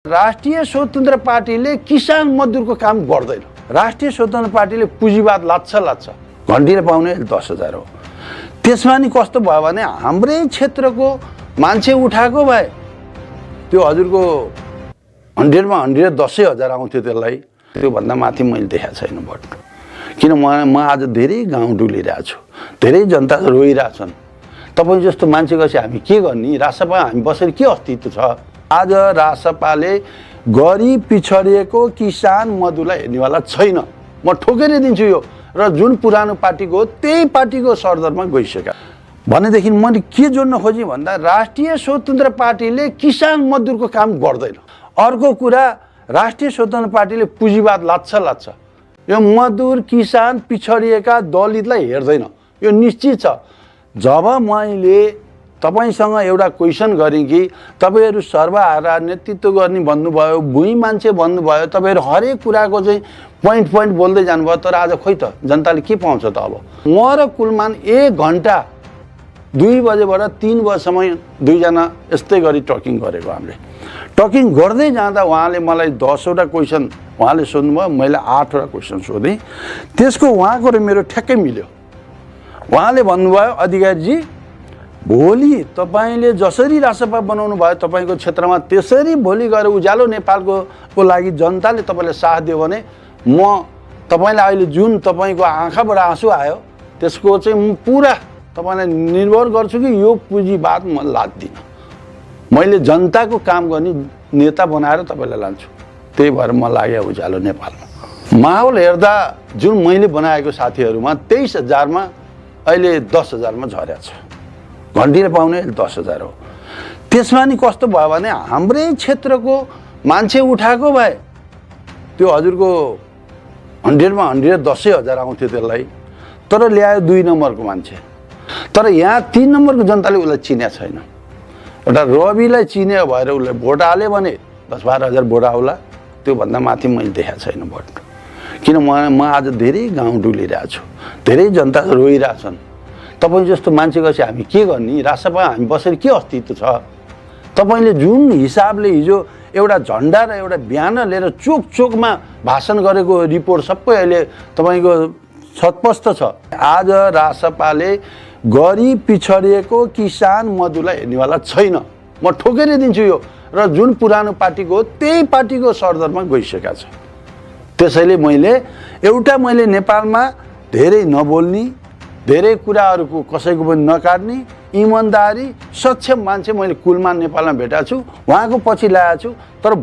राष्ट्रिय स्वतन्त्र पार्टीले किसान मजदुरको काम गर्दैन। राष्ट्रिय स्वतन्त्र पार्टीले पुँजीवाद लान्छ घन्टीले पाउने 10,000 हो। त्यसमा नि कस्तो भयो भने हाम्रै क्षेत्रको मान्छे उठाएको भए त्यो हजुरको 100 मा 100 10,000 आउँथ्यो। त्यसलाई त्योभन्दा माथि मैले देखाएको छैन भोट। किन म आज धेरै गाउँ डुलिरहेको छु, धेरै जनता रोइरहेछन्। तपाईँ जस्तो मान्छेको चाहिँ हामी के गर्ने? रासपा हामी बसेर के अस्तित्व छ? आज रासपाले गरिब पिछडिएको किसान मजदुरलाई हेर्नेवाला छैन। म ठोकेर दिन्छु यो। र जुन पुरानो पार्टीको हो त्यही पार्टीको सरदरमा गइसक्यो भनेदेखि मैले के जोड्न खोजेँ भन्दा राष्ट्रिय स्वतन्त्र पार्टीले किसान मजदुरको काम गर्दैन। अर्को कुरा, राष्ट्रिय स्वतन्त्र पार्टीले पुँजीवाद लान्छ। यो मजदुर किसान पिछडिएका दलितलाई हेर्दैन, यो निश्चित छ। जब मैले तपाईसँग एउटा क्वेसन गरेँ कि तपाईहरु सर्वहारा नेतृत्व गर्ने भन्नुभयो, भुइँ मान्छे भन्नुभयो, तपाईहरु हरेक कुराको चाहिँ पोइन्ट बोल्दै जानुभयो, तर आज खोइ त जनताले के पाउँछ त? अब म र कुलमान 1 घण्टा 2 बजेबाट 3 बजेसम्म दुईजना यस्तै गरी टकिङ गरेको। हामीले टकिङ गर्दै जाँदा उहाँले मलाई 10 वटा क्वेसन उहाँले सोध्नुभयो, मैले 8 वटा क्वेसन सोधेँ। त्यसको उहाँको र मेरो ठ्याक्कै मिल्यो। उहाँले भन्नुभयो, अधिकारीजी भोलि तपाईले जसरी रासपा बनाउनु भयो तपाईको क्षेत्रमा त्यसरी भोलि गएर उज्यालो नेपालको लागि जनताले तपाईलाई साथ दियो भने म तपाईलाई अहिले जुन तपाईको आँखाबाट आँसु आयो त्यसको चाहिँ म पुरा तपाईलाई निर्भर गर्छु कि यो पुँजीवाद म लाग्दिन। मैले जनताको काम गर्ने नेता बनाएर तपाईलाई लान्छु। त्यही भएर म लाग्यो उज्यालो नेपालमा। माहौल हेर्दा जुन मैले बनाएको साथीहरुमा 23,000 मा अहिले 10,000 मा झरेको छ। घन्टीले पाउने 10,000 हो। त्यसमा नि कस्तो भयो भने हाम्रै क्षेत्रको मान्छे उठाएको भए त्यो हजुरको 100 मा 100 10,000 आउँथ्यो। त्यसलाई तर ल्यायो 2 नम्बरको मान्छे। तर यहाँ 3 नम्बरको जनताले उसलाई चिनेको छैन। एउटा रविलाई चिन्यो भएर उसले भोट हाल्यो भने 10-12,000 भोट आउला। त्योभन्दा माथि मैले देखाएको छैन भोट। किन म आज धेरै गाउँ डुलिरहेको छु, धेरै जनता रोइरहेछन्। तपाईँ जस्तो मान्छेको चाहिँ हामी के गर्ने? रासपा हामी बसेर के अस्तित्व छ? तपाईले जुन हिसाबले हिजो एउटा झन्डा र एउटा ब्यान लिएर चोकमा भाषण गरेको रिपोर्ट सबै अहिले तपाईको स्पष्ट छ। आज रासपाले गरिब पिछडिएको किसान मजदुरलाई हेर्नेवाला छैन। म ठोकेर दिन्छु यो। र जुन पुरानो पार्टीको हो त्यही पार्टीको सरदरमा गइसकेको छ। त्यसैले मैले नेपालमा धेरै नबोल्ने, धेरै कुराहरुको कसैको पनि नकाट्ने, इमानदारी सक्षम मान्छे मैले कुलमान नेपालमा भेटाएको छु। उहाँको पछि लागेको छु। तर